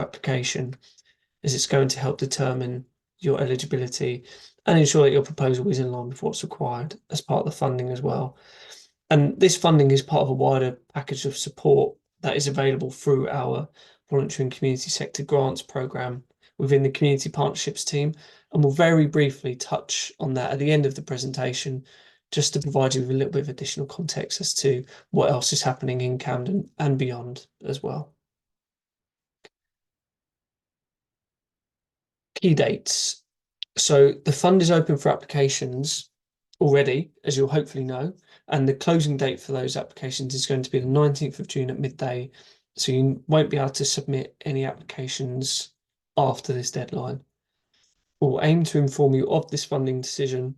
application, as it's going to help determine your eligibility and ensure that your proposal is in line with what's required as part of the funding as well. And this funding is part of a wider package of support that is available through our voluntary and community sector grants programme within the community partnerships team. And we'll very briefly touch on that at the end of the presentation, just to provide you with a little bit of additional context as to what else is happening in Camden and beyond as well. Key dates. So the fund is open for applications already, as you'll hopefully know, and the closing date for those applications is going to be the 19th of June at midday. So you won't be able to submit any applications after this deadline. We'll aim to inform you of this funding decision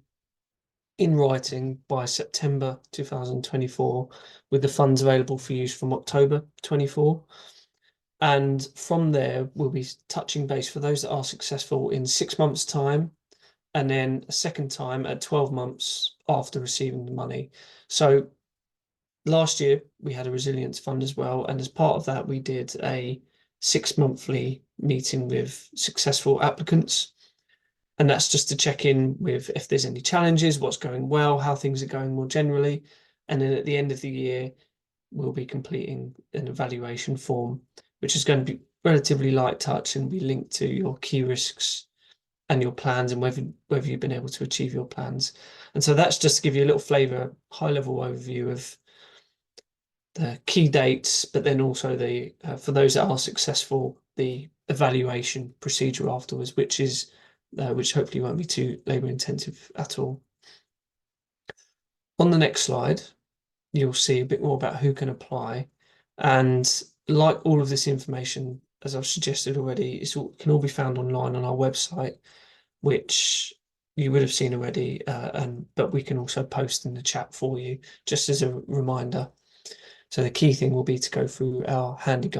in writing by September 2024, with the funds available for use from October 24. And from there, we'll be touching base for those that are successful in 6 months' time, and then a second time at 12 months after receiving the money. So last year we had a resilience fund as well, and as part of that we did a 6 monthly meeting with successful applicants, and that's just to check in with if there's any challenges, what's going well, how things are going more generally. And then at the end of the year we'll be completing an evaluation form, which is going to be relatively light touch and be linked to your key risks and your plans and whether you've been able to achieve your plans. And so that's just to give you a little flavour, high level overview of the key dates, but then also the for those that are successful, the evaluation procedure afterwards, which hopefully won't be too labour intensive at all. On the next slide, you'll see a bit more about who can apply, and like all of this information, as I've suggested already, can all be found online on our website, which you would have seen already, but we can also post in the chat for you, just as a reminder. So the key thing will be to go through our handy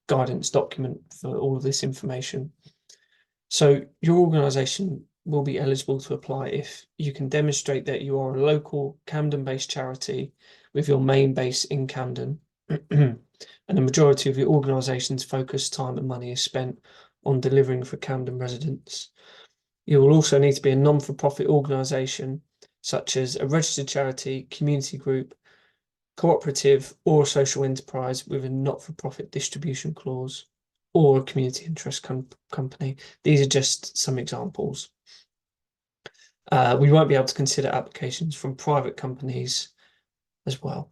guidance document for all of this information. So your organisation will be eligible to apply if you can demonstrate that you are a local Camden-based charity with your main base in Camden, and the majority of your organisation's focus, time and money is spent on delivering for Camden residents. You will also need to be a non-for-profit organisation, such as a registered charity, community group, cooperative, or a social enterprise with a not-for-profit distribution clause, or a community interest company. These are just some examples. We won't be able to consider applications from private companies as well.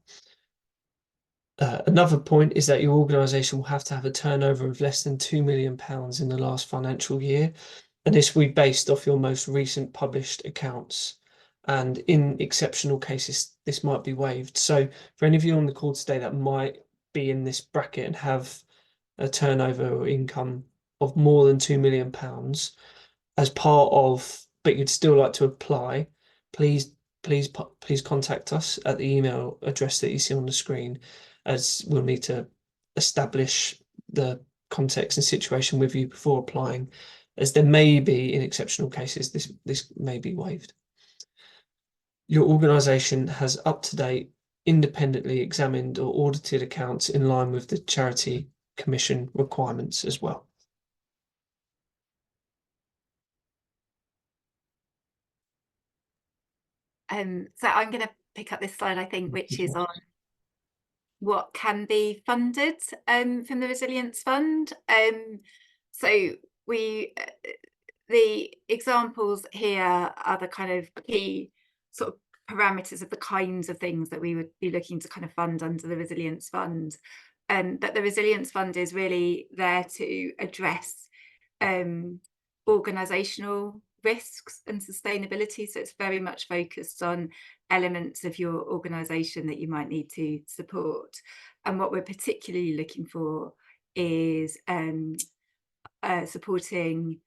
Another point is that your organisation will have to have a turnover of less than £2 million in the last financial year, and this will be based off your most recent published accounts. And in exceptional cases, this might be waived. So for any of you on the call today that might be in this bracket and have a turnover or income of more than £2 million as part of, but you'd still like to apply, please contact us at the email address that you see on the screen, as we'll need to establish the context and situation with you before applying, as there may be, in exceptional cases, this may be waived. Your organisation has up-to-date, independently examined or audited accounts in line with the Charity Commission requirements as well. So I'm going to pick up this slide, I think, which is on what can be funded from the Resilience Fund. So the examples here are the kind of key sort of parameters of the kinds of things that we would be looking to kind of fund under the Resilience Fund. But the Resilience Fund is really there to address organisational risks and sustainability. So it's very much focused on elements of your organisation that you might need to support. And what we're particularly looking for is supporting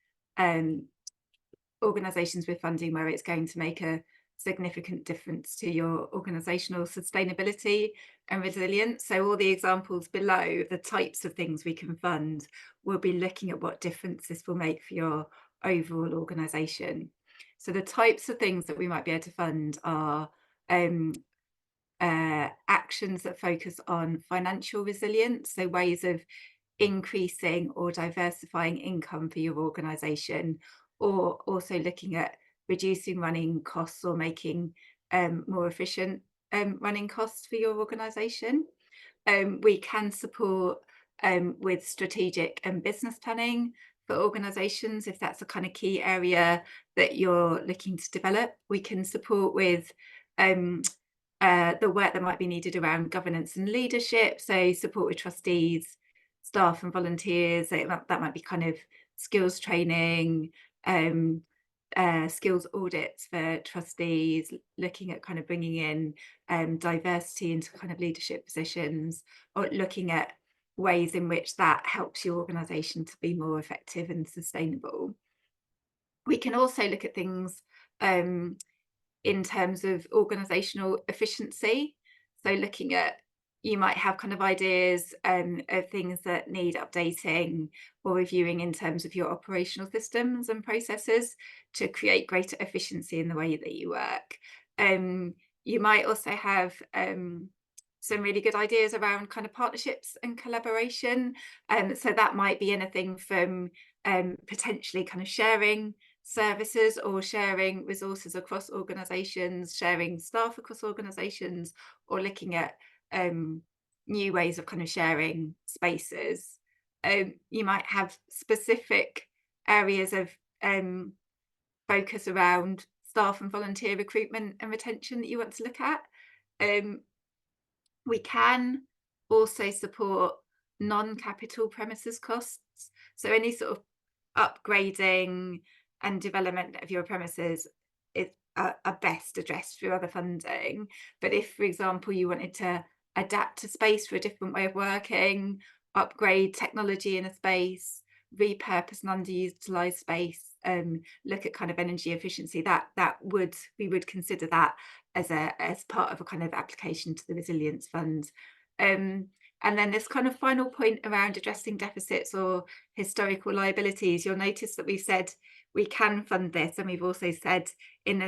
organisations with funding where it's going to make a significant difference to your organisational sustainability and resilience. So all the examples below, the types of things we can fund, we'll be looking at what difference this will make for your overall organisation. So the types of things that we might be able to fund are actions that focus on financial resilience, so ways of increasing or diversifying income for your organisation, or also looking at reducing running costs or making more efficient running costs for your organisation. We can support with strategic and business planning for organisations if that's a kind of key area that you're looking to develop. We can support with um, the work that might be needed around governance and leadership, so support with trustees, staff and volunteers. That might be kind of skills training, um, skills audits for trustees, looking at kind of bringing in diversity into kind of leadership positions, or looking at ways in which that helps your organisation to be more effective and sustainable. We can also look at things in terms of organizational efficiency. So looking at, you might have kind of ideas of things that need updating or reviewing in terms of your operational systems and processes to create greater efficiency in the way that you work. You might also have some really good ideas around kind of partnerships and collaboration. So that might be anything from potentially kind of sharing services or sharing resources across organizations, sharing staff across organizations, or looking at new ways of kind of sharing spaces. You might have specific areas of focus around staff and volunteer recruitment and retention that you want to look at. We can also support non-capital premises costs. So any sort of upgrading and development of your premises is are best addressed through other funding. But if, for example, you wanted to adapt a space for a different way of working, upgrade technology in a space, repurpose an underutilized space, look at kind of energy efficiency, we would consider that as part of a kind of application to the Resilience Fund. And then this kind of final point around addressing deficits or historical liabilities, you'll notice that we've said we can fund this, and we've also said in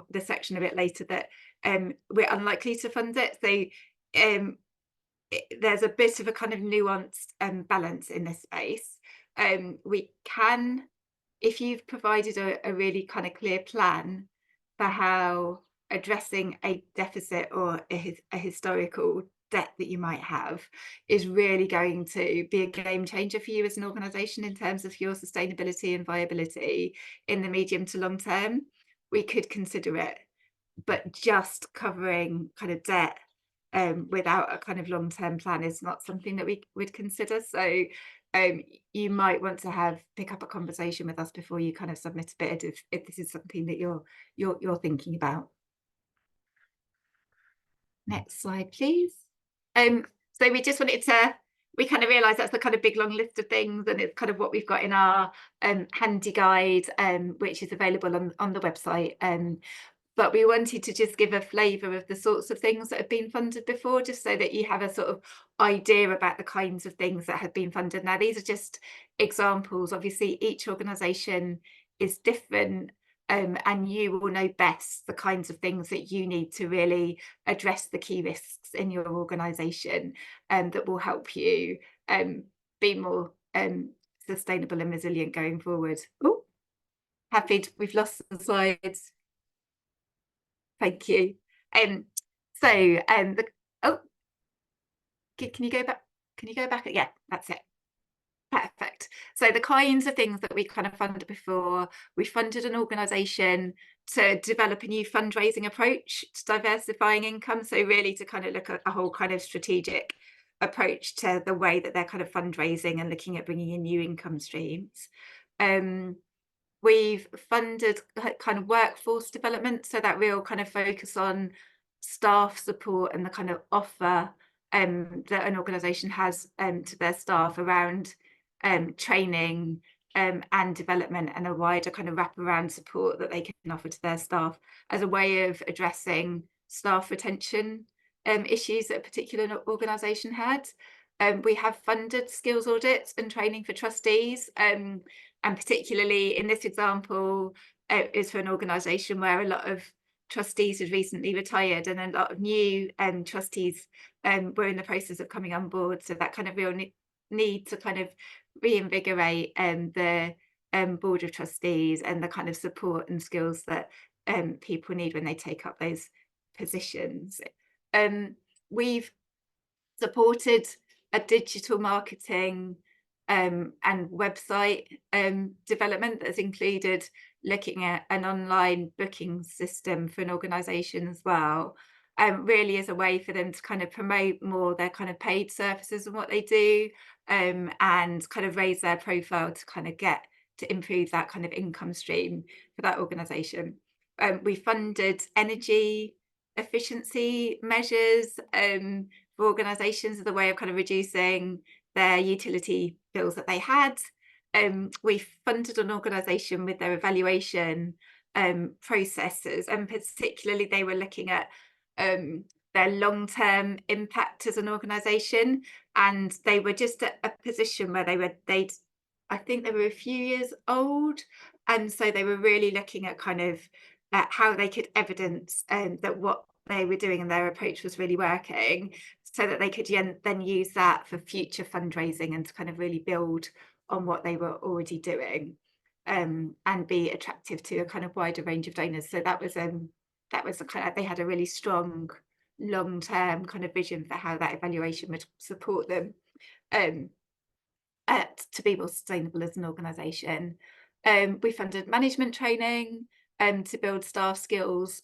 the section a bit later that we're unlikely to fund it. So there's a bit of a kind of nuanced balance in this space. We can, if you've provided a really kind of clear plan for how addressing a deficit or a historical debt that you might have is really going to be a game changer for you as an organisation in terms of your sustainability and viability in the medium to long term, we could consider it. But just covering kind of debt without a kind of long-term plan is not something that we would consider. So you might want to pick up a conversation with us before you kind of submit a bid if this is something that you're thinking about. Next slide, please. So we just wanted to, we kind of realised that's the kind of big long list of things, and it's kind of what we've got in our handy guide, which is available on the website. But we wanted to just give a flavour of the sorts of things that have been funded before, just so that you have a sort of idea about the kinds of things that have been funded. Now, these are just examples. Obviously, each organisation is different, and you will know best the kinds of things that you need to really address the key risks in your organisation, that will help you be more sustainable and resilient going forward. Oh, we've lost the slides. Thank you. Oh, can you go back? Can you go back? Yeah, that's it. Perfect. So the kinds of things that we kind of funded before, we funded an organisation to develop a new fundraising approach to diversifying income. So really to kind of look at a whole kind of strategic approach to the way that they're kind of fundraising and looking at bringing in new income streams. We've funded kind of workforce development, so that real kind of focus on staff support and the kind of offer that an organisation has to their staff around training and development, and a wider kind of wraparound support that they can offer to their staff as a way of addressing staff retention issues that a particular organisation had. We have funded skills audits and training for trustees, and particularly in this example is for an organisation where a lot of trustees had recently retired, and a lot of new trustees were in the process of coming on board. So that kind of real need to kind of reinvigorate the board of trustees and the kind of support and skills that people need when they take up those positions. We've supported a digital marketing and website development that's included looking at an online booking system for an organisation as well. Really as a way for them to kind of promote more their kind of paid services and what they do, and kind of raise their profile to kind of get to improve that kind of income stream for that organisation. We funded energy efficiency measures for organisations as a way of kind of reducing their utility bills that they had. We funded an organisation with their evaluation processes, and particularly they were looking at their long-term impact as an organisation, and they were just at a position where I think they were a few years old, and so they were really looking at kind of at how they could evidence that what they were doing and their approach was really working, so that they could then use that for future fundraising and to kind of really build on what they were already doing, and be attractive to a kind of wider range of donors. So that was a kind of, they had a really strong long-term kind of vision for how that evaluation would support them to be more sustainable as an organisation. We funded management training to build staff skills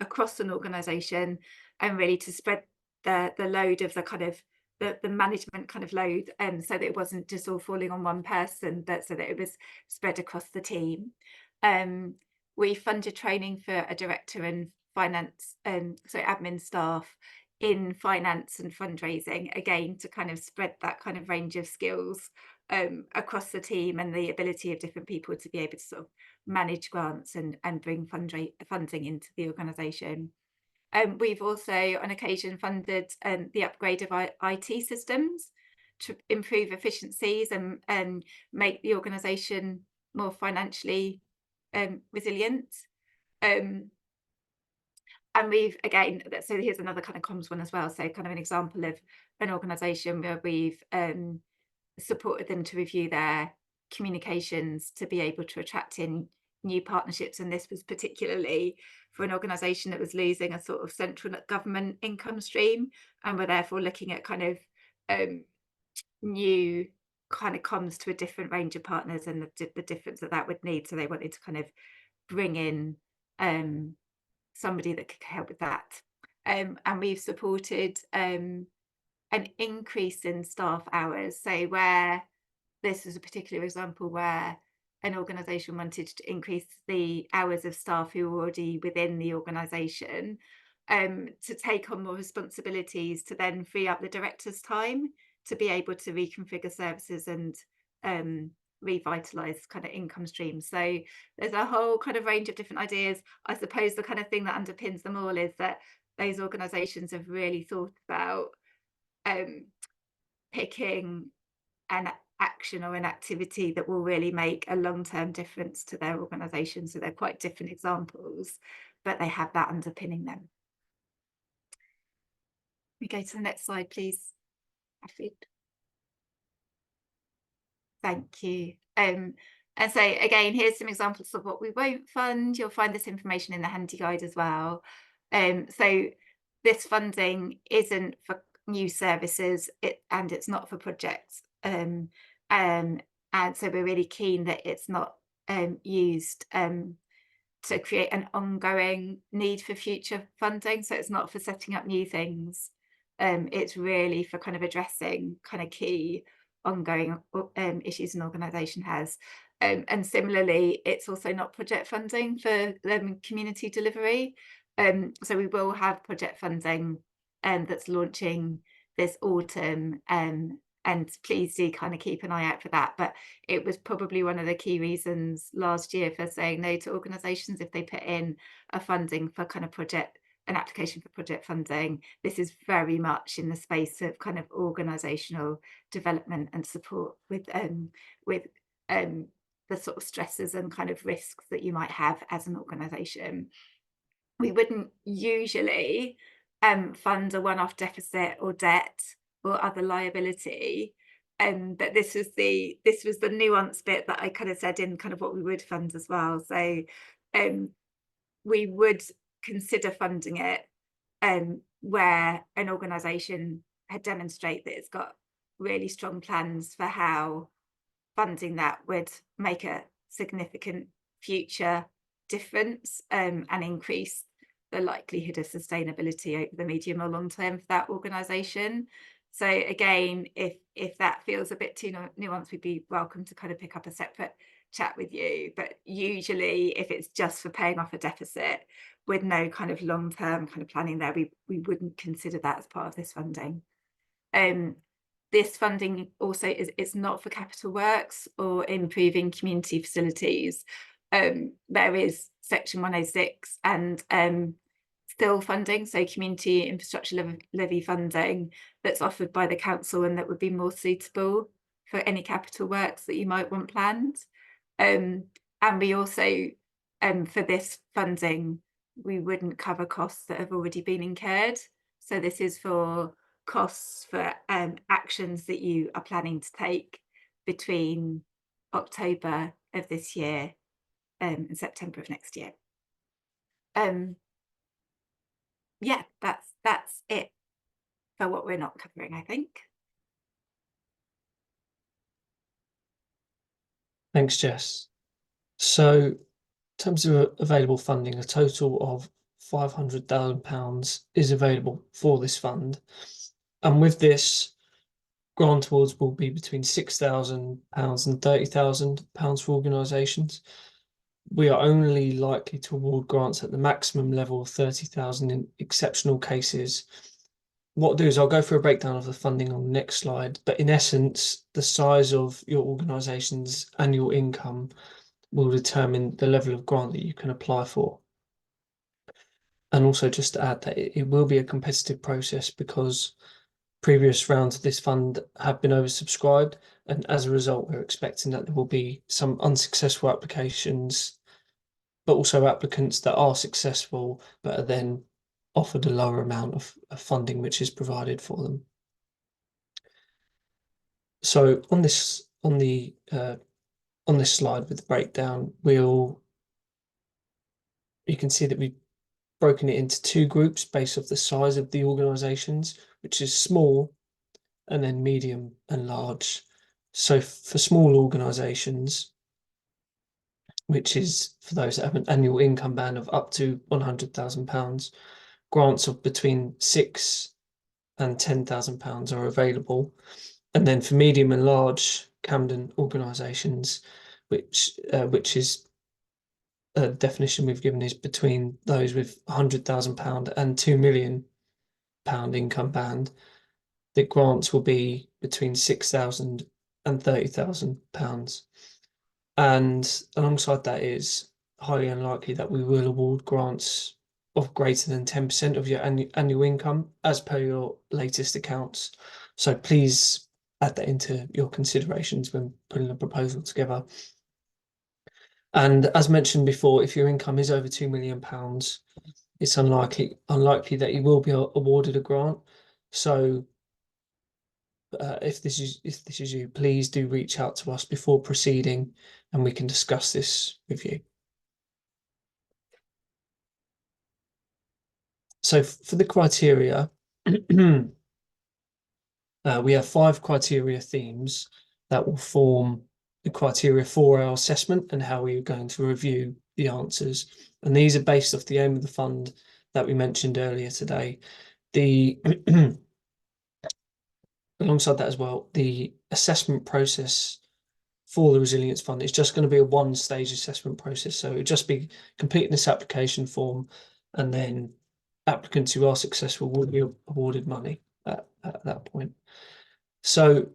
across an organisation, and really to spread the load of the kind of the management kind of load, so that it wasn't just all falling on one person, but so that it was spread across the team. We funded training for a director and finance, so admin staff in finance and fundraising, again to kind of spread that kind of range of skills across the team, and the ability of different people to be able to sort of manage grants and bring funding into the organisation. We've also on occasion funded the upgrade of our IT systems to improve efficiencies and make the organisation more financially resilient. And we've, again, so here's another kind of comms one as well. So kind of an example of an organisation where we've supported them to review their communications to be able to attract in new partnerships. And this was particularly for an organisation that was losing a sort of central government income stream, and were therefore looking at kind of new kind of comms to a different range of partners, and the difference that would need. So they wanted to kind of bring in somebody that could help with that. And we've supported an increase in staff hours. So where this is a particular example where an organisation wanted to increase the hours of staff who were already within the organisation to take on more responsibilities, to then free up the director's time to be able to reconfigure services and revitalise kind of income streams. So there's a whole kind of range of different ideas. I suppose the kind of thing that underpins them all is that those organisations have really thought about picking an action or an activity that will really make a long-term difference to their organisation. So they're quite different examples, but they have that underpinning them. We go to the next slide, please, Afid. Thank you. And so again, here's some examples of what we won't fund. You'll find this information in the handy guide as well. So this funding isn't for new services, and it's not for projects. And so we're really keen that it's not used to create an ongoing need for future funding. So it's not for setting up new things. It's really for kind of addressing kind of key ongoing issues an organisation has. And similarly, it's also not project funding for community delivery. So we will have project funding that's launching this autumn, and please do kind of keep an eye out for that. But it was probably one of the key reasons last year for saying no to organisations if they put in a funding for kind of an application for project funding. This is very much in the space of kind of organisational development and support with the sort of stresses and kind of risks that you might have as an organisation. We wouldn't usually fund a one-off deficit or debt or other liability, But this was the nuance bit that I kind of said in kind of what we would fund as well. So we would consider funding it where an organisation had demonstrated that it's got really strong plans for how funding that would make a significant future difference and increase the likelihood of sustainability over the medium or long term for that organisation. So again, if that feels a bit too nuanced, we'd be welcome to kind of pick up a separate chat with you. But usually if it's just for paying off a deficit with no kind of long-term kind of planning there, we wouldn't consider that as part of this funding. This funding also it's not for capital works or improving community facilities. There is Section 106 and still funding, so community infrastructure levy funding that's offered by the council and that would be more suitable for any capital works that you might want planned. And we also, for this funding, we wouldn't cover costs that have already been incurred. So this is for costs for actions that you are planning to take between October of this year and September of next year. Yeah, that's it for what we're not covering, I think. Thanks, Jess. So, in terms of available funding, a total of £500,000 is available for this fund. And with this, grant awards will be between £6,000 and £30,000 for organisations. We are only likely to award grants at the maximum level of 30,000 in exceptional cases. What I'll do is I'll go through a breakdown of the funding on the next slide, but in essence, the size of your organisation's annual income will determine the level of grant that you can apply for. And also just to add that it will be a competitive process because previous rounds of this fund have been oversubscribed, and as a result, we're expecting that there will be some unsuccessful applications, but also applicants that are successful but are then offered a lower amount of funding which is provided for them. So on this slide with the breakdown, you can see that we've broken it into two groups based off the size of the organisations, which is small and then medium and large. So for small organisations, which is for those that have an annual income band of up to £100,000, grants of between £6,000 and £10,000 are available. And then for medium and large Camden organisations, which is a definition we've given is between those with £100,000 and £2 million income band, the grants will be between £6,000 and £30,000. And alongside that is highly unlikely that we will award grants of greater than 10% of your annual income as per your latest accounts. So please add that into your considerations when putting a proposal together. And as mentioned before, if your income is over £2 million, it's unlikely that you will be awarded a grant. So if this is you, please do reach out to us before proceeding and we can discuss this with you. So for the criteria, we have 5 criteria themes that will form the criteria for our assessment and how we are going to review the answers. And these are based off the aim of the fund that we mentioned earlier today. Alongside that as well, the assessment process for the Resilience Fund is just going to be a one-stage assessment process. So it'll just be completing this application form, and then applicants who are successful will be awarded money at that point. So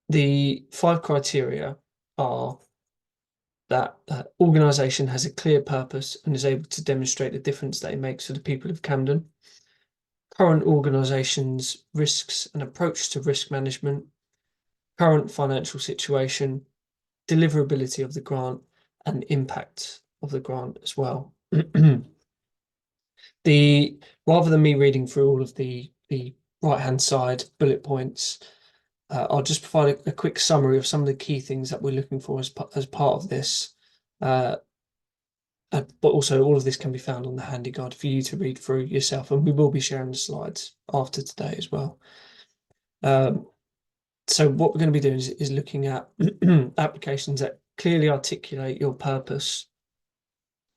the 5 criteria are that organisation has a clear purpose and is able to demonstrate the difference that it makes for the people of Camden. Current organisation's risks and approach to risk management, current financial situation, deliverability of the grant, and impact of the grant as well. Rather than me reading through all of the right-hand side bullet points, I'll just provide a quick summary of some of the key things that we're looking for as part of this. But also all of this can be found on the handy guide for you to read through yourself, and we will be sharing the slides after today as well. So what we're going to be doing is looking at applications that clearly articulate your purpose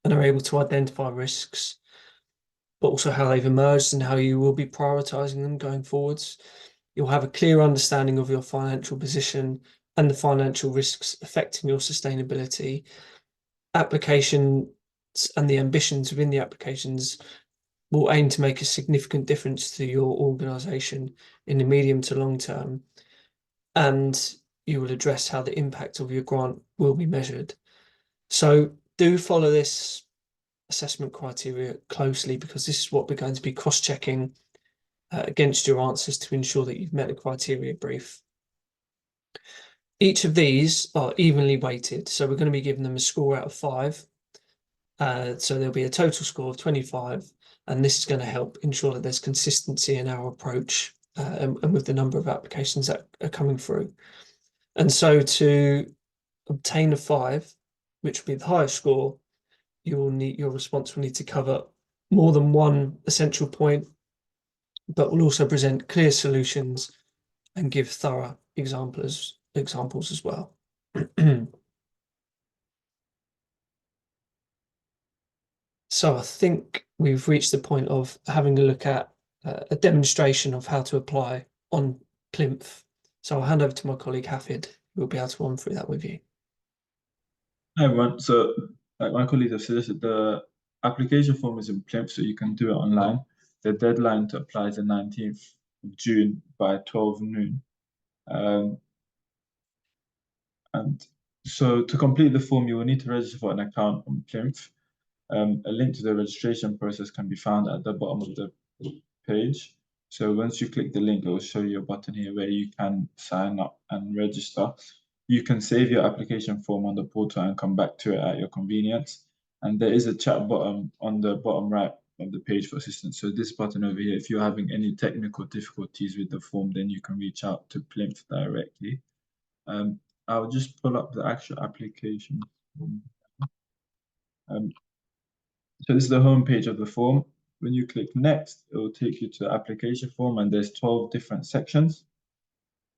and are able to identify risks, but also how they've emerged and how you will be prioritizing them going forwards. You'll have a clear understanding of your financial position and the financial risks affecting your sustainability. Applications and the ambitions within the applications will aim to make a significant difference to your organization in the medium to long term. And you will address how the impact of your grant will be measured. So do follow this assessment criteria closely, because this is what we're going to be cross-checking against your answers to ensure that you've met the criteria brief. Each of these are evenly weighted, so we're going to be giving them a score out of 5. So there'll be a total score of 25, and this is going to help ensure that there's consistency in our approach and with the number of applications that are coming through. And so to obtain a 5, which will be the highest score, your response will need to cover more than one essential point, but will also present clear solutions and give thorough examples as well. So I think we've reached the point of having a look at a demonstration of how to apply on plinth. So I'll hand over to my colleague Hafid, who will be able to run through that with you. Hi everyone. So, like my colleagues have suggested, the application form is in plinth, so you can do it online. The deadline to apply is the 19th of June by 12 noon. And so to complete the form, you will need to register for an account on plinth. A link to the registration process can be found at the bottom of the page. So once you click the link, it will show you a button here where you can sign up and register. You can save your application form on the portal and come back to it at your convenience. And there is a chat button on the bottom right of the page for assistance. So this button over here, if you're having any technical difficulties with the form, then you can reach out to Plinth directly. I'll just pull up the actual application form. So this is the home page of the form. When you click next, it will take you to the application form, and there's 12 different sections.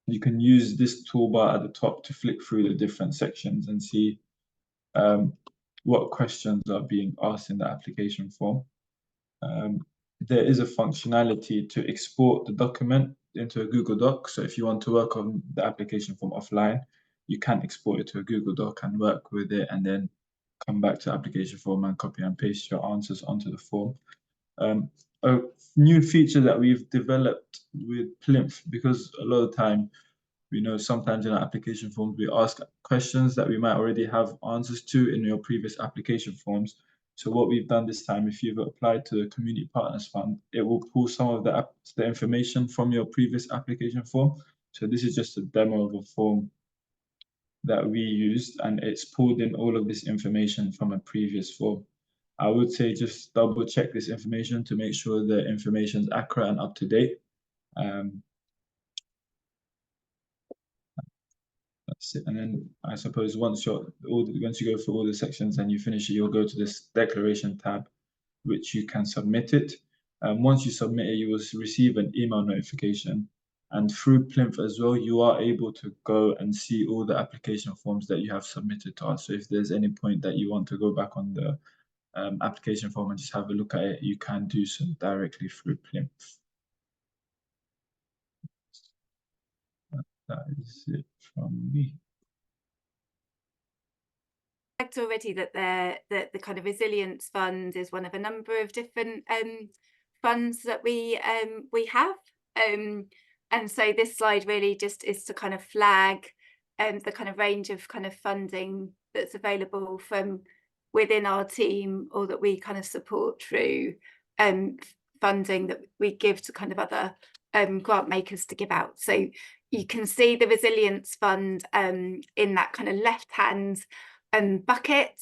You can use this toolbar at the top to flick through the different sections and see what questions are being asked in the application form. There is a functionality to export the document into a Google Doc. So if you want to work on the application form offline, you can export it to a Google Doc and work with it, and then come back to the application form and copy and paste your answers onto the form. A new feature that we've developed with Plinth, because a lot of the time, sometimes in our application forms, we ask questions that we might already have answers to in your previous application forms. So what we've done this time, if you've applied to the Community Partners Fund, it will pull some of the information from your previous application form. So this is just a demo of a form that we used, and it's pulled in all of this information from a previous form. I would say just double check this information to make sure the information is accurate and up to date. That's it. And then I suppose once you go through all the sections and you finish it, you'll go to this declaration tab, which you can submit it. Once you submit it, you will receive an email notification. And through Plinth as well, you are able to go and see all the application forms that you have submitted to us. So if there's any point that you want to go back on the application form and just have a look at it, you can do so directly through Plinth. That is it from me. Already that the kind of resilience fund is one of a number of different funds that we have, and so this slide really just is to kind of flag the kind of range of kind of funding that's available from within our team, or that we kind of support through funding that we give to kind of other grant makers to give out. So you can see the resilience fund in that kind of left hand bucket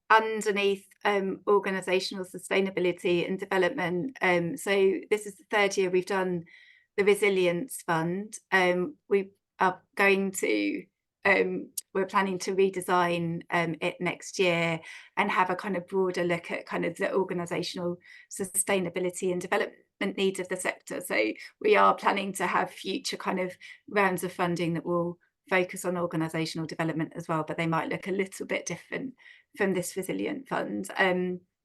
underneath organisational sustainability and development. So this is the 3rd year we've done the Resilience Fund, we are going to we're planning to redesign it next year and have a kind of broader look at kind of the organisational sustainability and development needs of the sector. So we are planning to have future kind of rounds of funding that will focus on organisational development as well, but they might look a little bit different from this Resilient Fund.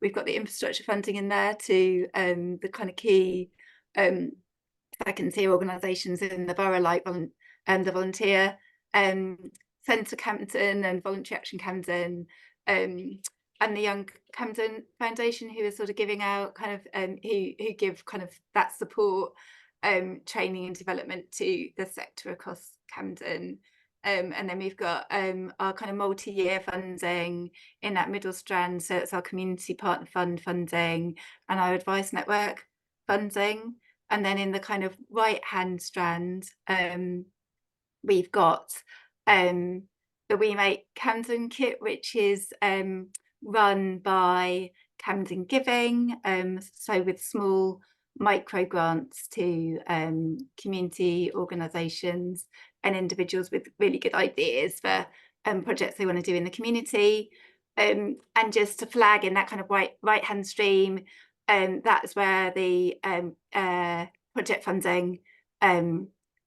We've got the infrastructure funding in there to the kind of key second-tier organisations in the borough, like the Volunteer Centre Camden and Voluntary Action Camden, and the Young Camden Foundation, who are sort of giving out kind of who give kind of that support, training and development to the sector across Camden. And then we've got our kind of multi-year funding in that middle strand. So it's our community partner fund funding and our advice network funding. And then in the kind of right-hand strand, we've got the We Make Camden kit, which is run by Camden Giving, so with small micro grants to community organisations and individuals with really good ideas for projects they want to do in the community. And just to flag in that kind of right hand stream, that's where the project funding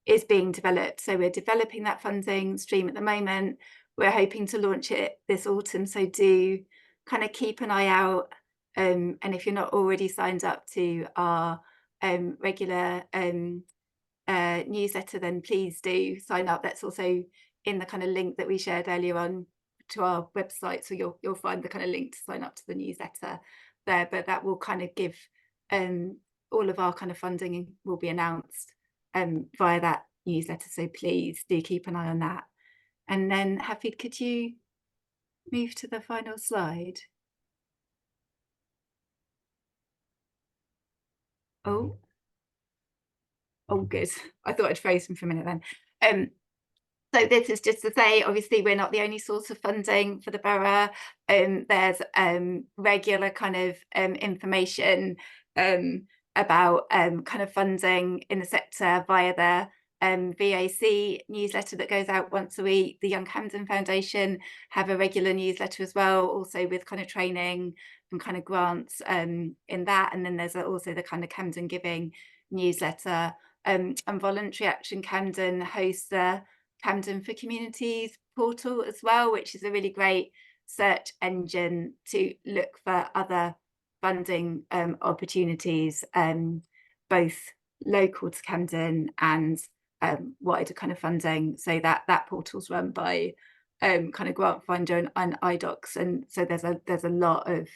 is being developed. So we're developing that funding stream at the moment. We're hoping to launch it this autumn, so do kind of keep an eye out. And if you're not already signed up to our regular newsletter, then please do sign up. That's also in the kind of link that we shared earlier on to our website, so you'll find the kind of link to sign up to the newsletter there. But that will kind of give all of our kind of funding will be announced via that newsletter, so please do keep an eye on that. And then Hafid, could you move to the final slide? Oh, good. I thought I'd froze him for a minute then. So this is just to say, obviously, we're not the only source of funding for the borough. There's regular kind of information about kind of funding in the sector via the VAC newsletter that goes out once a week. The Young Camden Foundation have a regular newsletter as well, also with kind of training and kind of grants in that. And then there's also the kind of Camden Giving newsletter. And Voluntary Action Camden hosts the Camden for Communities portal as well, which is a really great search engine to look for other funding opportunities, both local to Camden and wider kind of funding. So that portal's run by kind of Grant Finder and iDocs, and so there's a lot of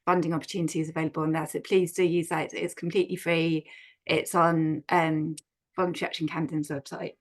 funding opportunities available on there. So please do use that. It's completely free. It's on Voluntary Action Camden's website.